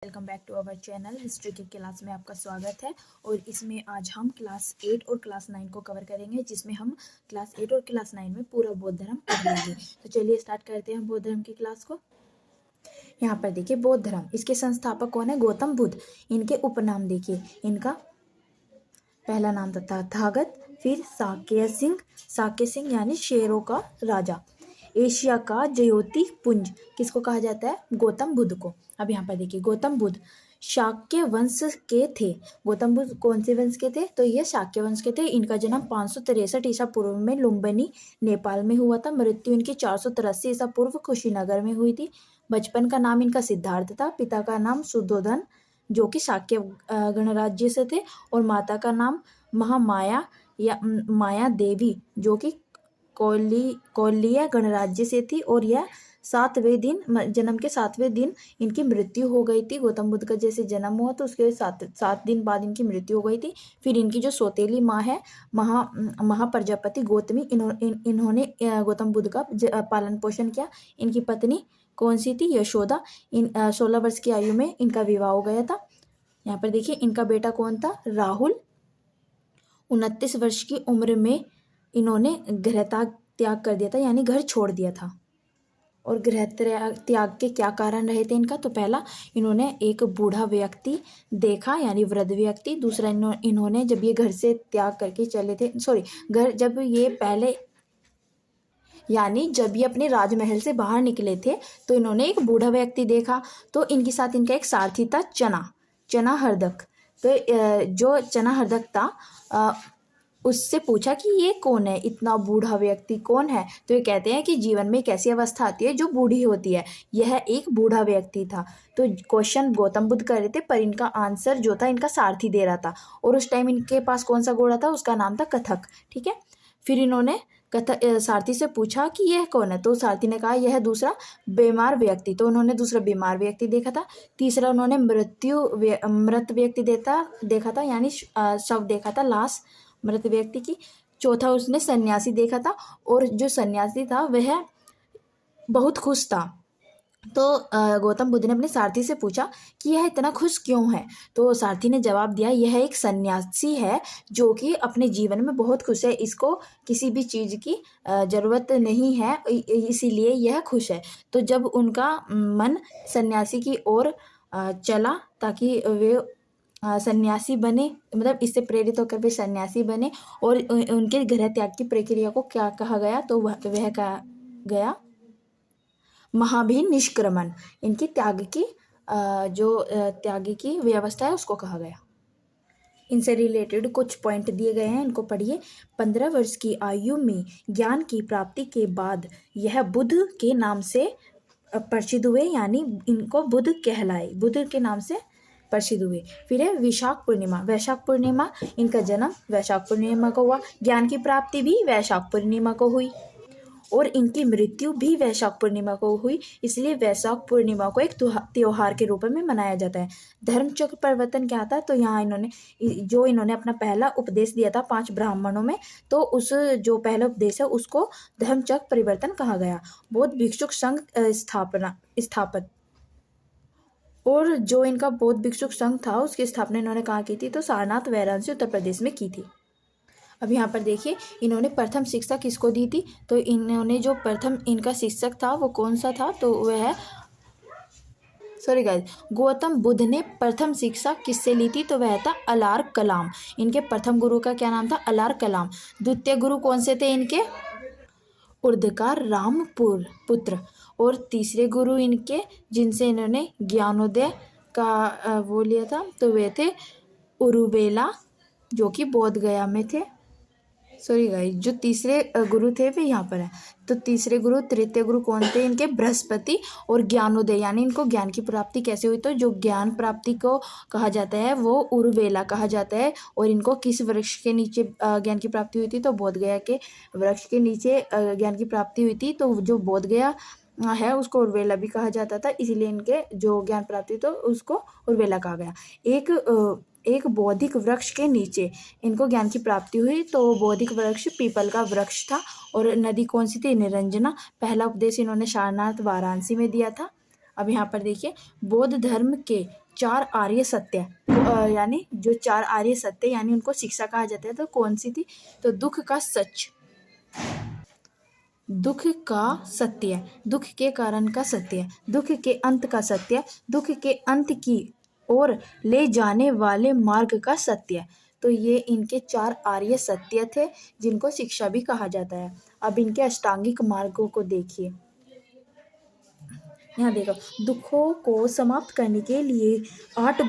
Welcome back to our channel history की class में आपका स्वागत है। और इसमें आज हम क्लास 8 और क्लास 9 को कवर करेंगे, जिसमें हम क्लास 8 और क्लास 9 में पूरा बौद्ध धर्म पढ़ लेंगे। तो चलिए स्टार्ट करते हैं बौद्ध धर्म की क्लास को। यहाँ पर देखिए बौद्ध धर्म, इसके संस्थापक कौन है? गौतम बुद्ध। इनके उपनाम देखिए, इनका पहला नाम था तथागत, फिर साक्य सिंह यानी शेरों का राजा, एशिया का ज्योति पुंज किसको कहा जाता है? गौतम बुद्ध को। अब यहाँ पर देखिए गौतम बुद्ध शाक्य वंश के थे। गौतम बुद्ध कौन से वंश के थे? तो ये शाक्य वंश के थे। इनका जन्म 563 ईसा पूर्व में लुम्बिनी नेपाल में हुआ था। मृत्यु इनकी 483 ईसा पूर्व कुशीनगर में हुई थी। बचपन का नाम इनका सिद्धार्थ था। पिता का नाम शुद्धोधन जो कि शाक्य गणराज्य से थे, और माता का नाम महामाया या माया देवी जो कि कोलिया गणराज्य से थी। और यह जन्म के 7वें दिन इनकी मृत्यु हो गई थी। गौतम बुद्ध का जैसे जन्म हुआ तो उसके 7 दिन बाद इनकी मृत्यु हो गई थी। फिर इनकी जो सौतेली माँ है महाप्रजापति गौतमी, इन्होंने गौतम बुद्ध का पालन पोषण किया। इनकी पत्नी कौन सी थी? यशोदा। 16 वर्ष की आयु में इनका विवाह हो गया था। यहाँ पर देखिए इनका बेटा कौन था? राहुल। 29 वर्ष की उम्र में इन्होंने गृह त्याग कर दिया था, यानी घर छोड़ दिया था। और गृह त्याग के क्या कारण रहे थे इनका? तो पहला, इन्होंने एक बूढ़ा व्यक्ति देखा, यानी वृद्ध व्यक्ति। दूसरा, इन्होंने जब ये घर से त्याग करके चले थे, जब ये अपने राजमहल से बाहर निकले थे तो इन्होंने एक बूढ़ा व्यक्ति देखा। तो इनके साथ इनका एक सारथी था, चना हरदक। तो जो चना हरदक था उससे पूछा कि ये कौन है, इतना बूढ़ा व्यक्ति कौन है? तो ये कहते हैं कि जीवन में एक ऐसी अवस्था आती है जो बूढ़ी होती है, यह एक बूढ़ा व्यक्ति था। तो क्वेश्चन गौतम बुद्ध कर रहे थे, पर इनका आंसर जो था इनका सारथी दे रहा था। और उस टाइम इनके पास कौन सा घोड़ा था? उसका नाम था कथक। ठीक है। फिर इन्होंने सारथी से पूछा कि यह कौन है? तो सारथी ने कहा यह दूसरा बीमार व्यक्ति। तो उन्होंने दूसरा बीमार व्यक्ति देखा था। तीसरा, उन्होंने मृत व्यक्ति देखा था, यानी शव देखा था, लाश मृत व्यक्ति की। चौथा, उसने सन्यासी देखा था, और जो सन्यासी था वह बहुत खुश था। तो गौतम बुद्ध ने अपने सारथी से पूछा कि यह इतना खुश क्यों है? तो सारथी ने जवाब दिया, यह एक सन्यासी है जो कि अपने जीवन में बहुत खुश है, इसको किसी भी चीज़ की ज़रूरत नहीं है, इसीलिए यह खुश है। तो जब उनका मन सन्यासी की ओर चला ताकि वे सन्यासी बने, मतलब इससे प्रेरित होकर वे सन्यासी बने, और उनके गृह त्याग की प्रक्रिया को क्या कहा गया? तो वह कहा गया महाभिन निष्क्रमण। इनकी त्याग की व्यवस्था है उसको कहा गया। इनसे रिलेटेड कुछ पॉइंट दिए गए हैं, इनको पढ़िए। 15 वर्ष की आयु में ज्ञान की प्राप्ति के बाद यह बुद्ध के नाम से प्रसिद्ध हुए, यानी इनको बुद्ध कहलाए, बुद्ध के नाम से प्रसिद्ध हुए। फिर है वैशाख पूर्णिमा, इनका जन्म वैशाख पूर्णिमा को हुआ। ज्ञान की प्राप्ति भी वैशाख पूर्णिमा को हुई, और इनकी मृत्यु भी वैशाख पूर्णिमा को हुई। इसलिए वैशाख पूर्णिमा को एक त्योहार के रूप में मनाया जाता है। धर्मचक्र परिवर्तन क्या था? तो यहाँ इन्होंने अपना पहला उपदेश दिया था 5 ब्राह्मणों में, तो उस जो पहला उपदेश है उसको धर्मचक्र परिवर्तन कहा गया। बौद्ध भिक्षुक संघ स्थापित, और जो इनका बौद्ध भिक्षुक संघ था उसकी स्थापना इन्होंने कहाँ की थी? तो सारनाथ, वाराणसी, उत्तर प्रदेश में की थी। अब यहाँ पर देखिए इन्होंने प्रथम शिक्षा किसको दी थी? तो इन्होंने जो प्रथम इनका शिक्षक था वो कौन सा था? तो वह गौतम बुद्ध ने प्रथम शिक्षा किससे ली थी? तो वह था अलार कलाम। इनके प्रथम गुरु का क्या नाम था? अलार कलाम। द्वितीय गुरु कौन से थे इनके? उर्दकार रामपुर पुत्र। और तीसरे गुरु इनके जिनसे इन्होंने ज्ञानोदय का वो लिया था, तो वे थे उरुवेला जो कि बोध गया में थे। जो तीसरे गुरु थे वे यहाँ पर है। तो तृतीय गुरु कौन थे इनके? बृहस्पति। और ज्ञानोदय, यानी इनको ज्ञान की प्राप्ति कैसे हुई? तो जो ज्ञान प्राप्ति को कहा जाता है वो उर्वेला कहा जाता है। और इनको किस वृक्ष के नीचे ज्ञान की प्राप्ति हुई थी? तो बोध गया के वृक्ष के नीचे ज्ञान की प्राप्ति हुई थी। तो जो बोध गया है उसको उर्वेला भी कहा जाता था, इसीलिए इनके जो ज्ञान प्राप्ति तो उसको उर्वेला कहा गया। एक बौद्धिक वृक्ष के नीचे इनको ज्ञान की प्राप्ति हुई, तो बौद्धिक वृक्ष पीपल का वृक्ष था। और नदी कौन सी थी? निरंजना। पहला उपदेश इन्होंने सारनाथ, वाराणसी में दिया था। अब यहाँ पर देखिए बौद्ध धर्म के चार आर्य सत्य यानी जो चार आर्य सत्य यानी उनको शिक्षा कहा जाता है, तो कौन सी थी? तो दुख का सच, दुख का सत्य, दुख के कारण का सत्य, दुख के अंत का सत्य, दुख के अंत की ओर ले जाने वाले मार्ग का सत्य। तो ये इनके चार आर्य सत्य थे जिनको शिक्षा भी कहा जाता है। अब इनके अष्टांगिक मार्गों को देखिए। यहाँ देखो, दुखों को समाप्त करने के लिए 8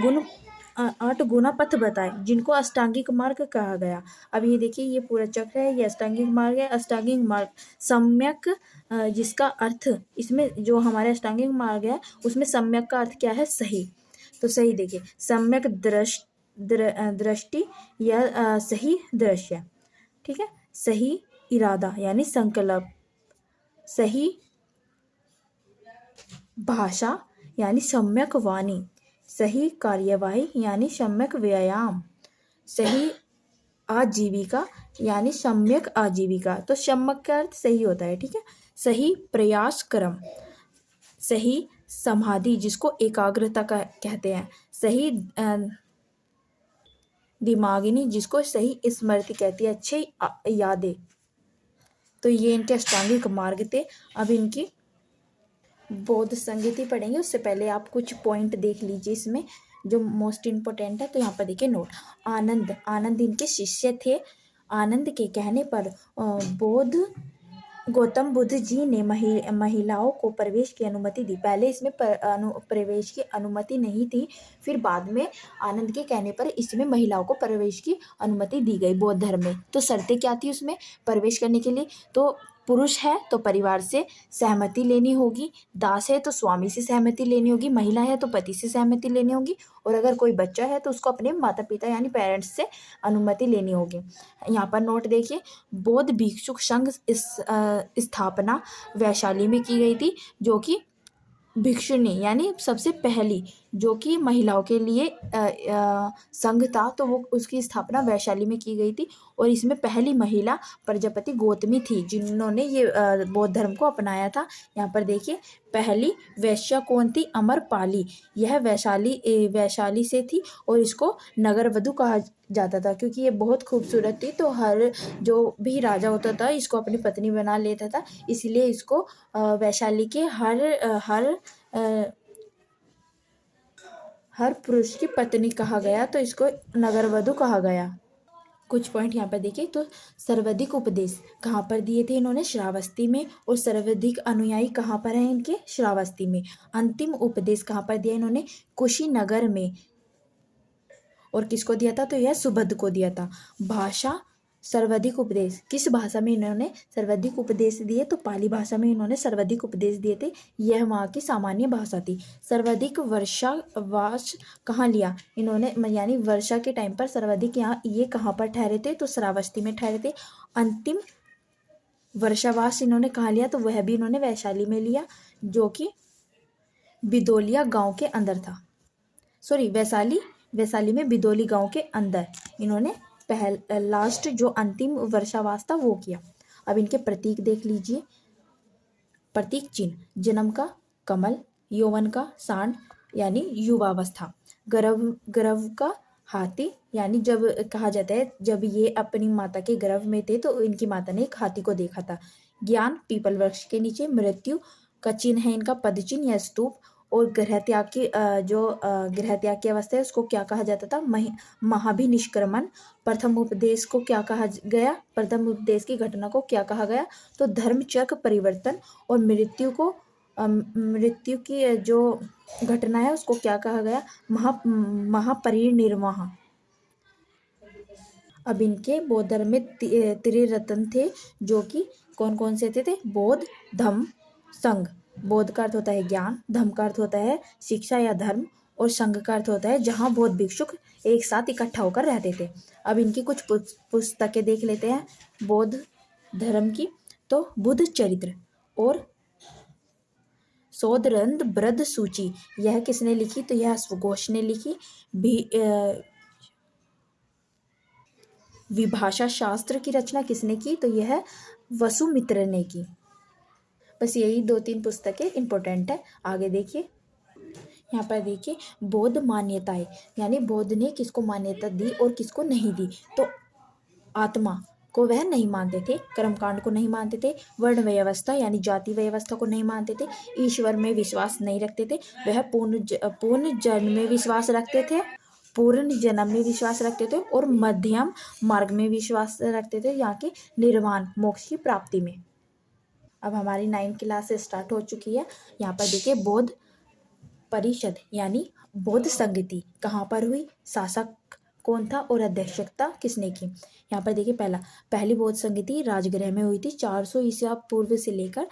गुना पथ बताए जिनको अष्टांगिक मार्ग कहा गया। अब ये देखिए, ये पूरा चक्र है, ये अष्टांगिक मार्ग है। अष्टांगिक मार्ग सम्यक, जिसका अर्थ इसमें जो हमारे अष्टांगिक मार्ग है उसमें सम्यक का अर्थ क्या है? सही। तो सही देखिए, सम्यक दृष्टि या सही दृश्य, ठीक है। सही इरादा यानी संकल्प, सही भाषा यानी सम्यक वाणी, सही कार्यवाही यानी सम्यक व्यायाम, सही आजीविका यानी सम्यक आजीविका। तो सम्यक का अर्थ सही होता है, ठीक है। सही प्रयास क्रम, सही समाधि जिसको एकाग्रता का कहते हैं, सही दिमागिनी जिसको सही स्मृति कहती है, अच्छी यादें। तो ये इनके अष्टांगिक मार्ग थे। अब इनकी बौद्ध संगीति पढ़ेंगे, उससे पहले आप कुछ पॉइंट देख लीजिए इसमें जो मोस्ट इम्पोर्टेंट है। तो यहाँ पर देखिए नोट, आनंद इनके शिष्य थे। आनंद के कहने पर गौतम बुद्ध जी ने महिलाओं को प्रवेश की अनुमति दी। पहले इसमें प्रवेश की अनुमति नहीं थी, फिर बाद में आनंद के कहने पर इसमें महिलाओं को प्रवेश की अनुमति दी गई बौद्ध धर्म में। तो शर्तें क्या थी उसमें प्रवेश करने के लिए? तो पुरुष है तो परिवार से सहमति लेनी होगी, दास है तो स्वामी से सहमति लेनी होगी, महिला है तो पति से सहमति लेनी होगी, और अगर कोई बच्चा है तो उसको अपने माता पिता यानी पेरेंट्स से अनुमति लेनी होगी। यहाँ पर नोट देखिए, बौद्ध भिक्षुक संघ स्थापना वैशाली में की गई थी, जो कि भिक्षुणी यानी सबसे पहली जो कि महिलाओं के लिए संघ था, तो वो उसकी स्थापना वैशाली में की गई थी। और इसमें पहली महिला प्रजापति गौतमी थी जिन्होंने ये बौद्ध धर्म को अपनाया था। यहाँ पर देखिए, पहली वैश्या कौन थी? अमरपाली। यह वैशाली से थी और इसको नगरवधु कहा जाता था क्योंकि ये बहुत खूबसूरत थी। तो हर जो भी राजा होता था इसको अपनी पत्नी बना लेता था, इसलिए इसको वैशाली के हर पुरुष की पत्नी कहा गया, तो इसको नगरवधु कहा गया। कुछ पॉइंट यहाँ पर देखिए, तो सर्वाधिक उपदेश कहाँ पर दिए थे इन्होंने? श्रावस्ती में। और सर्वाधिक अनुयायी कहाँ पर हैं इनके? श्रावस्ती में। अंतिम उपदेश कहाँ पर दिया इन्होंने? कुशीनगर में। और किसको दिया था? तो यह सुबुद्ध को दिया था। भाषा सर्वाधिक उपदेश किस भाषा में इन्होंने सर्वाधिक उपदेश दिए? तो पाली भाषा में इन्होंने सर्वाधिक उपदेश दिए थे। यह वहाँ की सामान्य भाषा थी। सर्वाधिक वर्षावास कहाँ लिया इन्होंने? यानी वर्षा के टाइम पर सर्वाधिक यहाँ ये कहाँ पर ठहरे थे? तो श्रावस्ती में ठहरे थे। अंतिम वर्षावास इन्होंने कहाँ लिया? तो वह भी इन्होंने वैशाली में लिया, जो कि बिदोलिया गांव के अंदर था। सॉरी, वैशाली में बिदोली गांव के अंदर इन्होंने लास्ट जो अंतिम वर्षावास था वो किया। अब इनके प्रतीक देख लीजिए। प्रतीक चिन्ह, जन्म का कमल, यौवन का सांड यानी युवावस्था, गर्भ का हाथी यानी जब कहा जाता है जब ये अपनी माता के गर्भ में थे तो इनकी माता ने एक हाथी को देखा था। ज्ञान पीपल वृक्ष के नीचे, मृत्यु का चिन्ह है इनका पद चिन्ह या स्तूप। और गृह त्याग की अवस्था है उसको क्या कहा जाता था? महाभिनिष्क्रमण। प्रथम उपदेश को क्या कहा गया? प्रथम उपदेश की घटना को क्या कहा गया? तो धर्मचक्र परिवर्तन। और मृत्यु की जो घटना है उसको क्या कहा गया? महापरिनिर्वाण। अब इनके बौद्ध धर्म में त्रिरत्न थे, जो कि कौन कौन से थे? बौद्ध, धम्म, संघ। बौद्ध का अर्थ होता है ज्ञान, धम्म का अर्थ होता है शिक्षा या धर्म, और संघ का अर्थ होता है जहाँ बौद्ध भिक्षुक एक साथ इकट्ठा होकर रहते थे। अब इनकी कुछ पुस्तकें देख लेते हैं बौद्ध धर्म की। तो बुद्ध चरित्र और सौदरंद बृद्ध सूची, यह किसने लिखी? तो यह अश्वघोष ने लिखी। विभाषा शास्त्र की रचना किसने की? तो यह वसुमित्र ने की। बस यही 2-3 पुस्तकें इंपॉर्टेंट है। आगे देखिए, यहाँ पर देखिए बौद्ध मान्यताएं, यानी बौद्ध ने किसको मान्यता दी और किसको नहीं दी। तो आत्मा को वह नहीं मानते थे, कर्मकांड को नहीं मानते थे, वर्ण व्यवस्था यानी जाति व्यवस्था को नहीं मानते थे, ईश्वर में विश्वास नहीं रखते थे, वह पूर्ण जन्म में विश्वास रखते थे, पूर्ण जन्म में विश्वास रखते थे और मध्यम मार्ग में विश्वास रखते थे, यहाँ के निर्वाण मोक्ष की प्राप्ति में। अब हमारी 9th क्लास स्टार्ट हो चुकी है। यहाँ पर देखिए बौद्ध परिषद यानी बौद्ध संगति कहाँ पर हुई, शासक कौन था और अध्यक्षता किसने की। यहाँ पर देखिए पहली बौद्ध संगति राजगृह में हुई थी 400 ईसा पूर्व से लेकर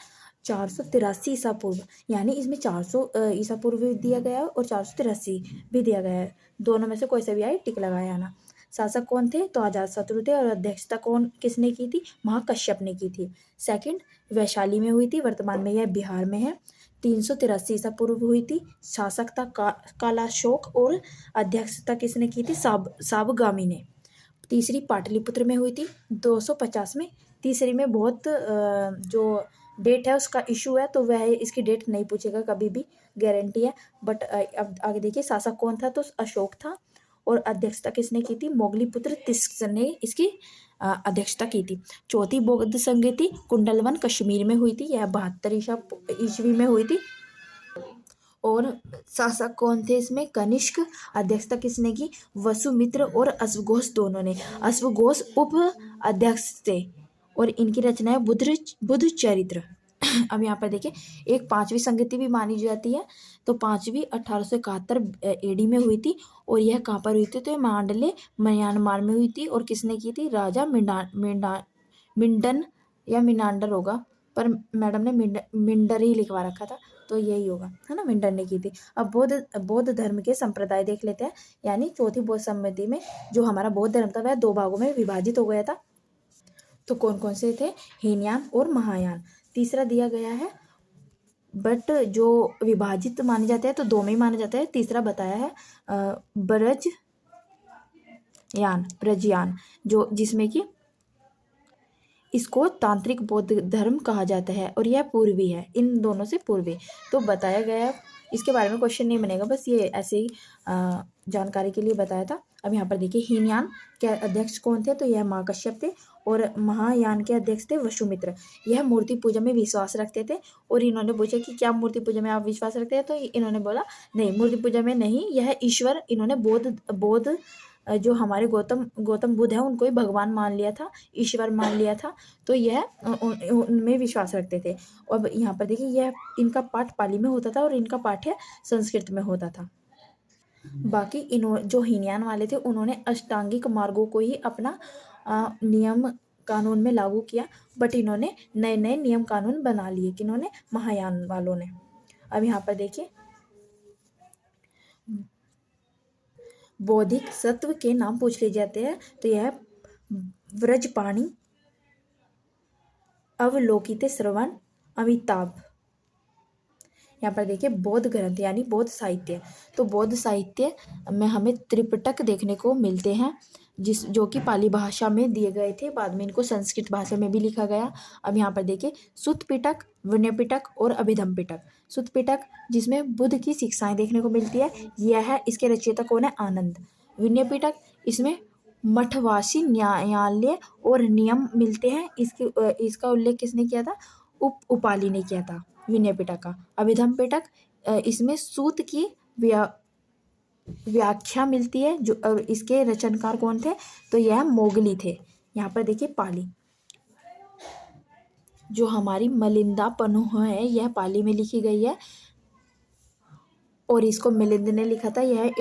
483 ईसा पूर्व, यानी इसमें 400 ईसा पूर्व भी दिया गया है और 483 भी दिया गया है, दोनों में से कोई सा भी आए टिक लगाया ना। शासक कौन थे, तो अजातशत्रु थे और अध्यक्षता किसने की थी, महाकश्यप ने की थी। सेकंड वैशाली में हुई थी, वर्तमान में यह बिहार में है, 383 ईसा पूर्व हुई थी। शासक था कालाशोक और अध्यक्षता किसने की थी, साबगामी ने। तीसरी पाटलिपुत्र में हुई थी 250 में। तीसरी में बहुत जो डेट है उसका इशू है, तो वह इसकी डेट नहीं पूछेगा कभी भी, गारंटी है। बट अब आगे देखिए शासक कौन था, तो अशोक था और अध्यक्षता किसने की थी, मोगलीपुत्र तिस्क ने इसकी अध्यक्षता की थी। चौथी बौद्ध संगति कुंडलवन कश्मीर में हुई थी, यह 72 ईस्वी में हुई थी और शासक कौन थे इसमें, कनिष्क। अध्यक्षता किसने की, वसुमित्र और अश्वघोष दोनों ने। अश्वघोष उप अध्यक्ष थे और इनकी रचना है बुद्ध चरित्र। अब यहाँ पर देखिए एक पांचवी संगति भी मानी जाती है, तो पांचवी 1871 एडी में हुई थी और यह कहाँ पर हुई थी, तो मांडले म्यांमार में हुई थी और किसने की थी, राजा मिंडन या मिनांडर होगा, पर मैडम ने मिंडर ही लिखवा रखा था, तो यही होगा, है ना, मिंडर ने की थी। अब बौद्ध धर्म के संप्रदाय देख लेते हैं, यानी चौथी बौद्ध संगति में जो हमारा बौद्ध धर्म था वह 2 भागों में विभाजित हो गया था। तो कौन कौन से थे, हीनयान और महायान। तीसरा दिया गया है, बट जो विभाजित माने जाते हैं तो 2 में ही माना जाता है। तीसरा बताया है ब्रजयान, जो जिसमें कि इसको तांत्रिक बौद्ध धर्म कहा जाता है और यह पूर्वी है, इन दोनों से पूर्वी। तो बताया गया, इसके बारे में क्वेश्चन नहीं बनेगा, बस ये ऐसे ही जानकारी के लिए बताया था। अब यहाँ पर देखिए हीनयान के अध्यक्ष कौन थे, तो यह महाकश्यप थे और महायान के अध्यक्ष थे वसुमित्र। यह मूर्ति पूजा में विश्वास रखते थे और इन्होंने पूछा कि क्या मूर्ति पूजा में आप विश्वास रखते हैं, तो इन्होंने बोला नहीं, मूर्ति पूजा में नहीं, यह ईश्वर, इन्होंने बौद्ध जो हमारे गौतम बुद्ध है उनको ही भगवान मान लिया था, ईश्वर मान लिया था, तो यह उनमें विश्वास रखते थे। और यहाँ पर देखिए यह इनका पाठ पाली में होता था और इनका पाठ्य संस्कृत में होता था। बाकी जो हीनयान वाले थे उन्होंने अष्टांगिक मार्गों को ही अपना नियम कानून में लागू किया, बट इन्होंने नए नए नियम कानून बना लिए, किन्होंने, महायान वालों ने। अब यहाँ पर देखिए बौद्धिक सत्व के नाम पूछ लिए जाते हैं, तो यह व्रजपाणि, अवलोकित श्रवण, अमिताभ। यहाँ पर देखिए बौद्ध ग्रंथ यानी बौद्ध साहित्य, तो बौद्ध साहित्य में हमें त्रिपिटक देखने को मिलते हैं, जो कि पाली भाषा में दिए गए थे, बाद में इनको संस्कृत भाषा में भी लिखा गया। अब यहाँ पर देखिए सुत्त पिटक, विनय पिटक और अभिधम पिटक। सुत्त पिटक जिसमें बुद्ध की शिक्षाएं देखने को मिलती है, यह है, इसके रचयिता कौन है, आनंद। विनय पिटक इसमें मठवासी न्यायालय और नियम मिलते हैं, इसका उल्लेख किसने किया था, उपाली ने किया था, विनय पिटक का। अभिधम पिटक इसमें सूत की व्याख्या मिलती है, जो इसके रचनकार कौन थे, तो यह मोगली थे। यहाँ पर देखिए पाली, जो हमारी मिलिंदा पन्ह है यह पाली में लिखी गई है और इसको मिलिंद ने लिखा था। यह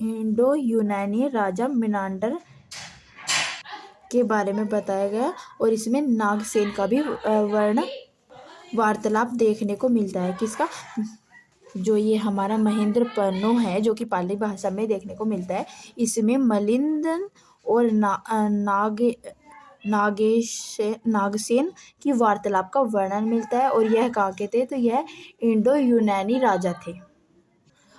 इंडो यूनानी राजा मिनांडर के बारे में बताया गया और इसमें नागसेन का भी वर्ण वार्तालाप देखने को मिलता है, किसका, जो ये हमारा महेंद्र पन्नो है, जो कि पाली भाषा में देखने को मिलता है। इसमें मिलिंद और नागसेन की वार्तालाप का वर्णन मिलता है और यह कहाँ के थे, तो यह इंडो यूनानी राजा थे।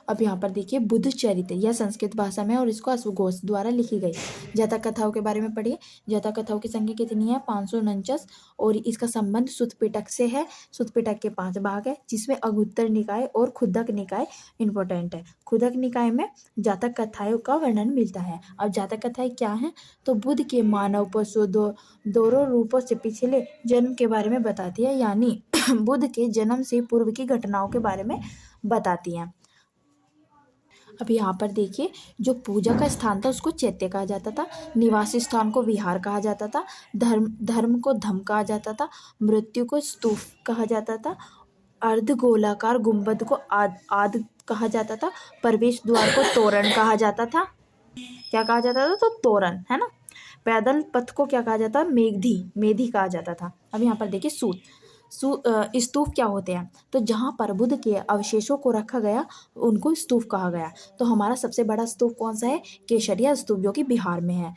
अब यहाँ पर देखिए बुद्ध चरित्र, यह संस्कृत भाषा में और इसको अश्वघोष द्वारा लिखी गई। जातक कथाओं के बारे में पढ़िए। जातक कथाओं की संख्या कितनी है? 549 और इसका संबंध सुत्त पिटक से है। सुत्त पिटक के 5 भाग है जिसमें अगुत्तर निकाय और खुदक निकाय इंपॉर्टेंट है। खुदक निकाय में जातक कथाओं का वर्णन मिलता है। अब जातक कथाएं क्या हैं? तो बुद्ध के मानव पशु दोनों रूपों से पिछले जन्म के बारे में बताती है, यानी बुद्ध के जन्म से पूर्व की घटनाओं के बारे में बताती हैं। अब यहाँ पर देखिए, जो पूजा का स्थान था उसको चैत्य कहा जाता था, निवासी स्थान को विहार कहा जाता था, धर्म को धम कहा जाता था, मृत्यु को स्तूप कहा जाता था, अर्धगोलाकार गुंबद को आद कहा जाता था, प्रवेश द्वार को तोरण कहा जाता था। क्या कहा जाता था? तो तोरण, है ना। पैदल पथ को क्या कहा जाता? मेधी कहा जाता था। अब यहाँ पर देखिए स्तूप क्या होते हैं? तो जहाँ पर बुद्ध के अवशेषों को रखा गया उनको स्तूप कहा गया। तो हमारा सबसे बड़ा स्तूप कौन सा है? केसरिया स्तूप, जो कि बिहार में है।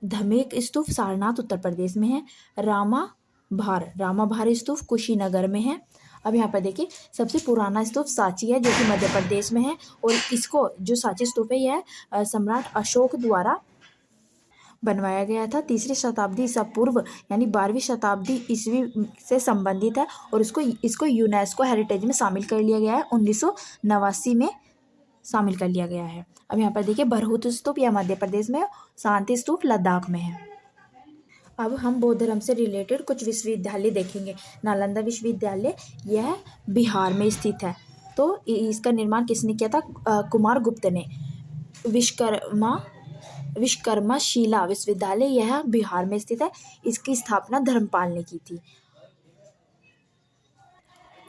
धमेक स्तूप सारनाथ उत्तर प्रदेश में है। रामाभार स्तूप कुशीनगर में है। अब यहाँ पर देखिए, सबसे पुराना स्तूप सांची है जो कि मध्य प्रदेश में है, और इसको जो सांची स्तूप है यह सम्राट अशोक द्वारा बनवाया गया था। 3री शताब्दी ईसा पूर्व यानी 12वीं शताब्दी ईस्वी से संबंधित है, और इसको यूनेस्को हेरिटेज में शामिल कर लिया गया है। 1989 में शामिल कर लिया गया है। अब यहाँ पर देखिए, भरहुत स्तूप यह मध्य प्रदेश में, शांति स्तूप लद्दाख में है। अब हम बौद्ध धर्म से रिलेटेड कुछ विश्वविद्यालय देखेंगे। नालंदा विश्वविद्यालय यह बिहार में स्थित है। तो इसका निर्माण किसने किया था? कुमार गुप्त ने। विश्वकर्मा शिला विश्वविद्यालय यह बिहार में स्थित है। इसकी स्थापना धर्मपाल ने की थी।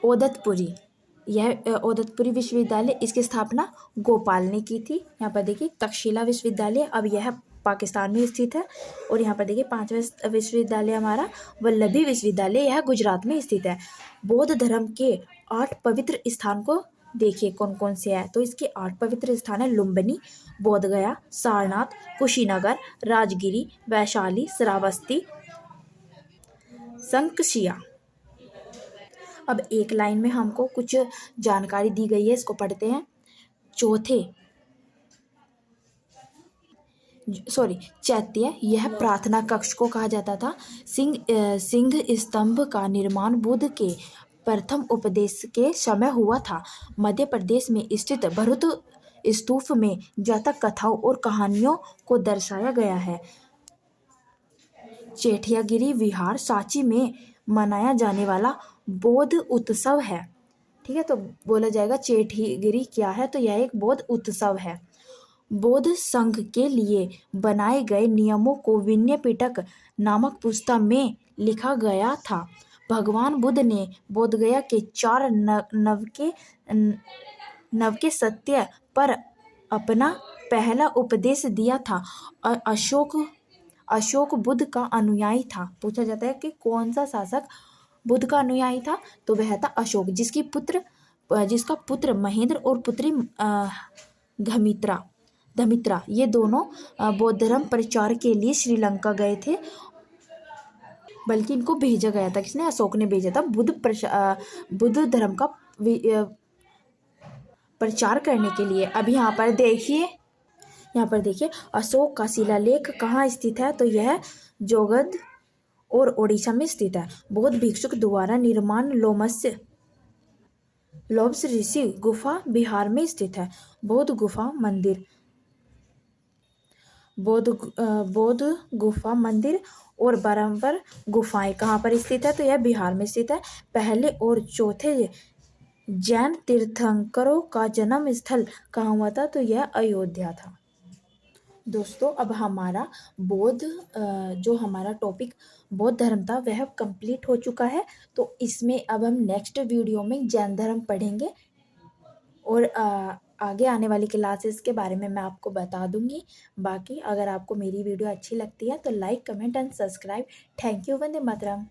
ओदतपुरी विश्वविद्यालय, इसकी स्थापना गोपाल ने की थी। यहाँ पर देखिए तक्षशिला विश्वविद्यालय, अब यह पाकिस्तान में स्थित है। और यहाँ पर देखिए 5वां विश्वविद्यालय हमारा वल्लभी विश्वविद्यालय, यह गुजरात में स्थित है। बौद्ध धर्म के 8 पवित्र स्थान को देखिए कौन कौन से हैं। तो इसके 8 पवित्र स्थान है: लुम्बिनी, बोधगया, सारनाथ, कुशीनगर, राजगिरी, वैशाली, श्रावस्ती, शंखशिला। अब एक लाइन में हमको कुछ जानकारी दी गई है, इसको पढ़ते हैं। चैत्य यह प्रार्थना कक्ष को कहा जाता था। सिंह स्तंभ का निर्माण बुद्ध के प्रथम उपदेश के समय हुआ था। मध्य प्रदेश में स्थित भरहुत स्तूप में जातक कथाओं और कहानियों को दर्शाया गया है। चेठियागिरी विहार सांची में मनाया जाने वाला बौद्ध उत्सव है। ठीक है, तो बोला जाएगा चेठियागिरी क्या है? तो यह एक बौद्ध उत्सव है। बौद्ध संघ के लिए बनाए गए नियमों को विनय पिटक नामक पुस्तक में लिखा गया था। भगवान बुद्ध ने बोधगया के 4 नव के सत्य पर अपना पहला उपदेश दिया था। अशोक बुद्ध का अनुयायी था। पूछा जाता है कि कौन सा शासक बुद्ध का अनुयायी था? तो वह था अशोक, जिसका पुत्र महेंद्र और पुत्री धमित्रा, ये दोनों बौद्ध धर्म प्रचार के लिए श्रीलंका गए थे। बल्कि इनको भेजा गया था, किसने? अशोक ने भेजा था बुद्ध धर्म का प्रचार करने के लिए। अब यहाँ पर देखिए अशोक का शिलालेख कहाँ स्थित है? तो यह जोगद और ओडिशा में स्थित है। बौद्ध भिक्षुक द्वारा निर्माण लोब्स ऋषि गुफा बिहार में स्थित है। बौद्ध गुफा मंदिर और बारंबार गुफाएं कहाँ पर स्थित है? तो यह बिहार में स्थित है। पहले और चौथे जैन तीर्थंकरों का जन्म स्थल कहाँ हुआ था? तो यह अयोध्या था। दोस्तों, अब हमारा जो हमारा टॉपिक बौद्ध धर्म था वह कंप्लीट हो चुका है। तो इसमें अब हम नेक्स्ट वीडियो में जैन धर्म पढ़ेंगे, और आगे आने वाली क्लासेस के बारे में मैं आपको बता दूंगी। बाकी अगर आपको मेरी वीडियो अच्छी लगती है तो like, comment and subscribe. Thank you. Vande Mataram.